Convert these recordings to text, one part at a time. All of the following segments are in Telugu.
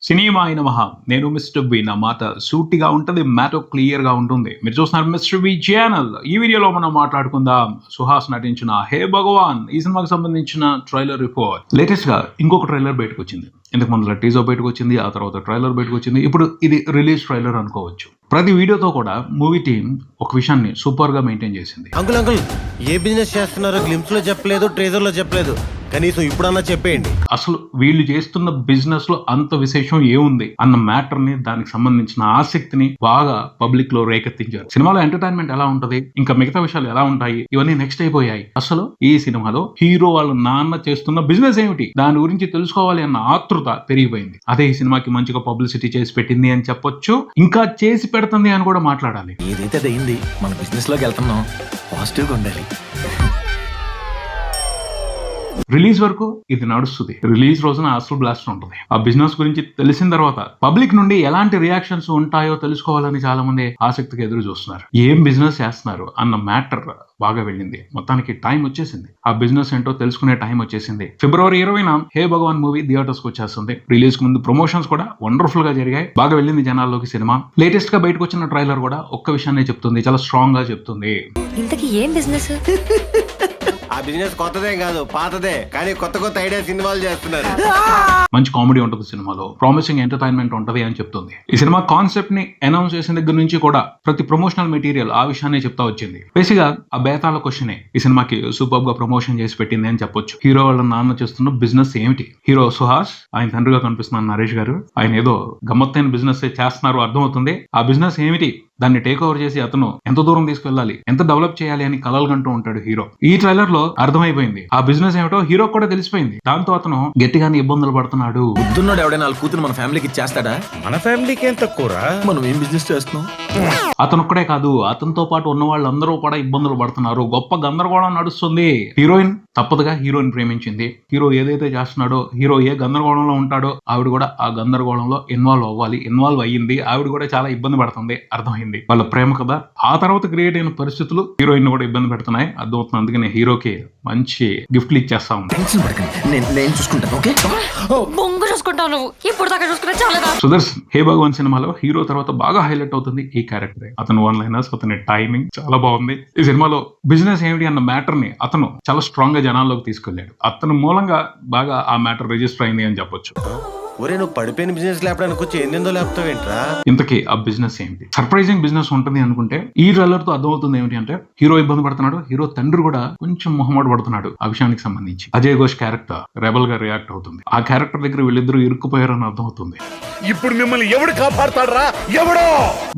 సినిమా అయిన మహా నేను మిస్టర్ బి. నా మాట సూటిగా ఉంటుంది, మ్యాటర్ క్లియర్ గా ఉంటుంది. మీరు చూస్తున్నారు మిస్టర్ బి ఛానల్. ఈ వీడియోలో మనం మాట్లాడుకుందాం సుహాస్ నటించిన హే భగవాన్ ఈ సినిమాకి సంబంధించిన ట్రైలర్ రిపోర్ట్. లేటెస్ట్ గా ఇంకొక ట్రైలర్ బయటకు వచ్చింది. ఇంతకు ముందు టీజర్ బయటకు వచ్చింది, ఆ తర్వాత ట్రైలర్ బయటకు వచ్చింది. ఇప్పుడు ఇది రిలీజ్ ట్రైలర్ అనుకోవచ్చు. ప్రతి వీడియోతో కూడా మూవీ టీం ఒక విషయాన్ని సూపర్ గా మెయింటైన్ చేసింది. అంకుల్ ఏ బిజినెస్ చేస్తున్నారో గ్లింప్స్ లో చెప్పలేదు, ట్రేజర్ లో చెప్పలేదు, కనీసం ఇప్పుడన్నా చెప్పేయండి. అసలు వీళ్ళు చేస్తున్న బిజినెస్ లో అంత విశేషం ఏముంది అన్న మ్యాటర్ ని, దానికి సంబంధించిన ఆసక్తిని బాగా పబ్లిక్ లో రేకెత్తించారు. సినిమాలో ఎంటర్టైన్మెంట్ ఎలా ఉంటది, ఇంకా మిగతా విషయాలు ఎలా ఉంటాయి, ఇవన్నీ నెక్స్ట్ అయిపోయాయి. అసలు ఈ సినిమాలో హీరో వాళ్ళ నాన్న చేస్తున్న బిజినెస్ ఏమిటి, దాని గురించి తెలుసుకోవాలి అన్న ఆతృత పెరిగిపోయింది. అదే ఈ సినిమాకి మంచిగా పబ్లిసిటీ చేసి పెట్టింది అని చెప్పొచ్చు. ఇంకా చేసి పెడుతుంది అని కూడా మాట్లాడాలి. ఏదైతే అయింది, మన బిజినెస్ లోకి వెళ్తున్నాం, పాజిటివ్ గా ఉండాలి. రిలీజ్ వరకు ఇది నడుస్తుంది. రిలీజ్ రోజున అసలు బ్లాస్ట్ ఉంటుంది. ఆ బిజినెస్ గురించి తెలిసిన తర్వాత పబ్లిక్ నుండి ఎలాంటి రియాక్షన్స్ ఉంటాయో తెలుసుకోవాలని చాలా మంది ఆసక్తిగా ఎదురు చూస్తున్నారు. ఏం బిజినెస్ చేస్తున్నారు అన్న మ్యాటర్ బాగా వెళ్ళింది. మొత్తానికి టైం వచ్చేసింది. ఆ బిజినెస్ ఏంటో తెలుసుకునే టైం వచ్చేసింది. ఫిబ్రవరి 20న హే భగవాన్ మూవీ థియేటర్స్ కు వచ్చేస్తుంది. రిలీజ్ కు ముందు ప్రమోషన్స్ కూడా వండర్ఫుల్ గా జరిగాయి. బాగా వెళ్ళింది జనాల్లోకి సినిమా. లేటెస్ట్ గా బయటకు వచ్చిన ట్రైలర్ కూడా ఒక్క విషయాన్ని చెప్తుంది, చాలా స్ట్రాంగ్ గా చెప్తుంది. ఇంతకీ ఏం బిజినెస్? ఆ బిజినెస్ కొత్తదేం కాదు, పాతదే, కానీ కొత్త కొత్త ఐడియాస్ ఇన్వాల్వ్ చేస్తున్నారు. మంచి కామెడీ ఉంటుంది సినిమాలో, ప్రామిసింగ్ ఎంటర్టైన్మెంట్ ఉంటది అని చెప్తుంది. ఈ సినిమా కాన్సెప్ట్ ని అనౌన్స్ చేసిన దగ్గర నుంచి కూడా ప్రతి ప్రమోషనల్ మెటీరియల్ ఆ విషయాన్ని చెప్తా వచ్చింది. బేసిక్ గా ఆ బేతాల క్వశ్చనే ఈ సినిమాకి సూపర్ గా ప్రమోషన్ చేసి పెట్టింది అని చెప్పొచ్చు. హీరో వాళ్ళ నాన్న చేస్తున్న బిజినెస్ ఏమిటి, హీరో సుహాస్, ఆయన తండ్రిగా కనిపిస్తున్నారు నరేష్ గారు. ఆయన ఏదో గమ్మత్తైన బిజినెస్ చేస్తున్నారు అర్థమవుతుంది. ఆ బిజినెస్ ఏమిటి, దాన్ని టేక్ ఓవర్ చేసి అతను ఎంత దూరం తీసుకెళ్లాలి, ఎంత డెవలప్ చేయాలి అని కలలు కంటూ ఉంటాడు హీరో. ఈ ట్రైలర్ లో అర్థమైపోయింది ఆ బిజినెస్ ఏమిటో హీరో కూడా తెలిసిపోయింది. దాంతో అతను గట్టిగానే ఇబ్బందులు పడుతున్నాడు. బుద్ధున్నాడు ఎవడైనా వాళ్ళ కూతురు మన ఫ్యామిలీకి ఇచ్చేస్తాడా? మన ఫ్యామిలీకి ఏం తక్కువరా, మనం ఏం బిజినెస్ చేస్తున్నాం? అతను ఒక్కడే కాదు, అతనితో పాటు ఉన్న వాళ్ళందరూ కూడా ఇబ్బందులు పడుతున్నారు. గొప్ప గందరగోళం నడుస్తుంది. హీరోయిన్ తప్పదుగా హీరోయిన్ ప్రేమించింది. హీరో ఏదైతే చేస్తున్నాడో, హీరో ఏ గందరగోళంలో ఉంటాడో ఆవిడ కూడా ఆ గందరగోళంలో ఇన్వాల్వ్ అవ్వాలి. ఇన్వాల్వ్ అయ్యింది. ఆవిడ కూడా చాలా ఇబ్బంది పడుతుంది. అర్థమైంది వాళ్ళ ప్రేమ కదా. ఆ తర్వాత క్రియేట్ అయిన పరిస్థితులు హీరోయిన్ కూడా ఇబ్బంది పెడుతున్నాయి. అర్థమవుతుంది. అందుకని హీరోకి మంచి గిఫ్ట్లు ఇచ్చేస్తా ఉంది. టెన్షన్ పడకండి, నేను చూసుకుంటాను. ఓకే, బొంగు చూసుకుంటావు నువ్వు, ఇప్పుడు దాకా చూసుకున్నా చాలా. సుదర్శన్ హే భగవాన్ సినిమాలో హీరో తర్వాత బాగా హైలైట్ అవుతుంది ఈ క్యారెక్టర్. అతను వన్ లైనర్స్, అతని టైమింగ్ చాలా బాగుంది. ఈ సినిమాలో బిజినెస్ ఏమిటి అన్న మ్యాటర్ ని అతను చాలా స్ట్రాంగ్ గా జనాల్లోకి తీసుకెళ్లాడు. అతను మూలంగా బాగా ఆ మ్యాటర్ రిజిస్టర్ అయింది అని చెప్పొచ్చు. ఒరే, నువ్వు పడిపోయిన బిజినెస్ లేపడానికి వచ్చి ఎన్నెందో లేపుతావేంట్రా? ఇంతకీ ఆ బిజినెస్ ఏంటి? సర్ప్రైజింగ్ బిజినెస్ ఉంటుంది అనుకుంటే ఈ ట్రైలర్ తో అర్థమవుతుంది ఏమిటి అంటే హీరో ఇబ్బంది పడుతున్నాడు, హీరో తండ్రి కూడా కొంచెం మొహమాట పడుతున్నాడు. ఆ విషయానికి సంబంధించి అజయ్ ఘోష్ క్యారెక్టర్ రెబల్ గా రియాక్ట్ అవుతుంది. ఆ క్యారెక్టర్ దగ్గర వీళ్ళిద్దరూ ఇరుక్కుపోయారని అర్థమవుతుంది. ఇప్పుడు మిమ్మల్ని ఎవడు కాపాడతాడ్రా? ఎవడో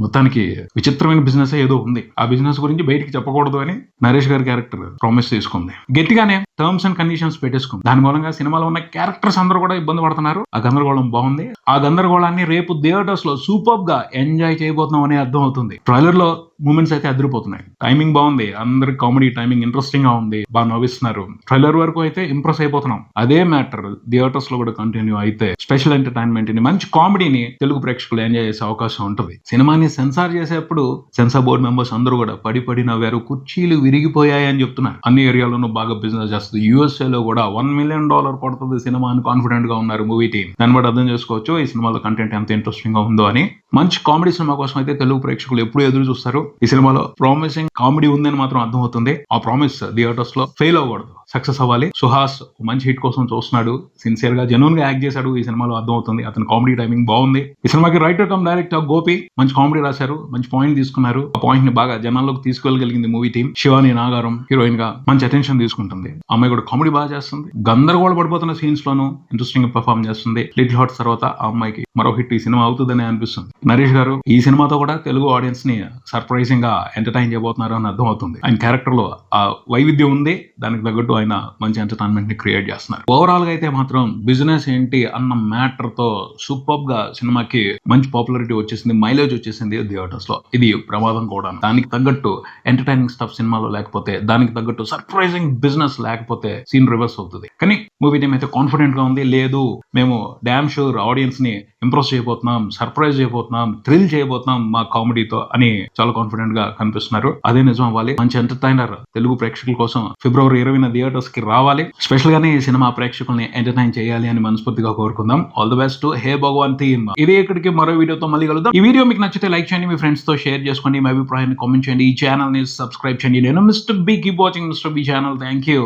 మొత్తానికి విచిత్రమైన బిజినెస్ ఏదో ఉంది. ఆ బిజినెస్ గురించి బయటికి చెప్పకూడదు అని నరేష్ గారి క్యారెక్టర్ ప్రామిస్ తీసుకుంది. గట్టిగానే టర్మ్స్ అండ్ కండిషన్స్ పెట్టేసుకుంది. దాని మూలంగా సినిమాలో ఉన్న క్యారెక్టర్స్ అందరూ కూడా ఇబ్బంది పడుతున్నారు. ఆ గందరగోళం బాగుంది. ఆ గందరగోళాన్ని రేపు థియేటర్స్ లో సూపర్ గా ఎంజాయ్ చేయబోతున్నాం అని అర్థం అవుతుంది. ట్రైలర్ లో మూమెంట్స్ అయితే అదిరిపోతున్నాయి. టైమింగ్ బాగుంది. అందరి కామెడీ టైమింగ్ ఇంట్రెస్టింగ్ గా ఉంది. బాగా నవ్విస్తున్నారు. ట్రైలర్ వరకు అయితే ఇంప్రెస్ అయిపోతున్నాం. అదే మ్యాటర్ థియేటర్స్ లో కూడా కంటిన్యూ అయితే స్పెషల్ ఎంటర్టైన్మెంట్ ని, మంచి కామెడీని తెలుగు ప్రేక్షకులు ఎంజాయ్ చేసే అవకాశం ఉంటుంది. సినిమాని సెన్సార్ చేసేప్పుడు సెన్సార్ బోర్డు మెంబర్స్ అందరూ కూడా పడి నవ్వారు. కుర్చీలు విరిగిపోయాయి అని చెప్తున్నారు. అన్ని ఏరియాలోనూ బాగా బిజినెస్ చేస్తుంది. USA లో కూడా $1 million కొడుతుంది సినిమా అని కాన్ఫిడెంట్ గా ఉన్నారు మూవీ టీం. దాన్ని బట్టి అర్థం చేసుకోవచ్చు ఈ సినిమాలో కంటెంట్ ఎంత ఇంట్రెస్టింగ్ గా ఉందో అని. మంచి కామెడీ సినిమా కోసం అయితే తెలుగు ప్రేక్షకులు ఎప్పుడు ఎదురు చూస్తారు. ఈ సినిమాలో ప్రామిసింగ్ కామెడీ ఉందని మాత్రం అర్థమవుతుంది. ఆ ప్రామిస్ థియేటర్స్ లో ఫెయిల్ అవ్వకూడదు, సక్సెస్ అవ్వాలి. సుహాస్ మంచి హిట్ కోసం చూస్తున్నాడు. సిన్సియర్ గా జెన్యూన్ గా యాక్ట్ చేశాడు ఈ సినిమాలో, అర్థమవుతుంది. అతని కామెడీ టైమింగ్ బాగుంది. ఈ సినిమాకి రైటర్ కమ్ డైరెక్టర్ గోపి మంచి కామెడీ రాశారు. మంచి పాయింట్ తీసుకున్నారు. ఆ పాయింట్ ని బాగా జనాల్లోకి తీసుకెళ్ళగలిగింది movie team. Shivani Nagaram heroine గా మంచి అటెన్షన్ తీసుకుంటుంది. అమ్మాయి కూడా కామెడీ బాగా చేస్తుంది. గందరగోళ పడిపోతున్న సీన్స్ లోనూ ఇంట్రెస్టింగ్ గా పర్ఫార్మ్ చేస్తుంది. లిటిల్ హార్ట్స్ తర్వాత ఆ అమ్మాయికి మరో హిట్ ఈ సినిమా అవుతుందని అనిపిస్తుంది. నరేష్ గారు ఈ సినిమాతో కూడా తెలుగు ఆడియన్స్ ని సర్ప్రైజింగ్ గా ఎంటర్టైన్ చేయబోతున్నారు అని అర్థం అవుతుంది. ఆయన క్యారెక్టర్ లో ఆ వైవిధ్యం ఉంది. దానికి తగ్గట్టు ఆయన మంచి ఎంటర్టైన్మెంట్ ని క్రియేట్ చేస్తున్నారు. ఓవరాల్ గా అయితే మాత్రం బిజినెస్ ఏంటి అన్న మ్యాటర్ తో సూపర్ గా సినిమాకి మంచి పాపులారిటీ వచ్చేసింది, మైలేజ్ వచ్చేసింది థియేటర్స్ లో. ఇది ప్రమాదం కూడా. దానికి తగ్గట్టు ఎంటర్టైనింగ్ స్టఫ్ సినిమాలో లేకపోతే, దానికి తగ్గట్టు సర్ప్రైజింగ్ బిజినెస్ లేకపోతే సీన్ రివర్స్ అవుతుంది. కానీ మూవీ టీం అయితే కాన్ఫిడెంట్ గా ఉంది. లేదు, మేము డామ్ షూర్ ఆడియన్స్ ని ఇంప్రెస్ చేయబోతున్నాం, సర్ప్రైజ్ చేయబోతున్నాం, థ్రిల్ చేయబోతున్నాం మా కామెడీతో అని చాలా కాన్ఫిడెంట్ గా కనిపిస్తున్నారు. అదే నిజం అవ్వాలి. మంచి ఎంటర్టైనర్ తెలుగు ప్రేక్షకుల కోసం ఫిబ్రవరి 20న థియేటర్స్ కి రావాలి. స్పెషల్ గానే ఈ సినిమా ప్రేక్షకుల్ని ఎంటర్టైన్ చేయాలి అని మనస్ఫూర్తిగా కోరుకుందాం. All the best. హే భగవాన్ థీమ్. ఇదే ఇక్కడికి మరో వీడియోతో మళ్ళీ కలుద్దాం. ఈ వీడియో మీకు నచ్చితే లైక్ చేయండి, మీ ఫ్రెండ్స్ తో షేర్ చేసుకోండి, మీ అభిప్రాయాన్ని కామెంట్ చేయండి, ఈ ఛానల్ ని సబ్స్క్రైబ్ చేయండి. నేను mister B. Keep watching mister B channel. Thank you.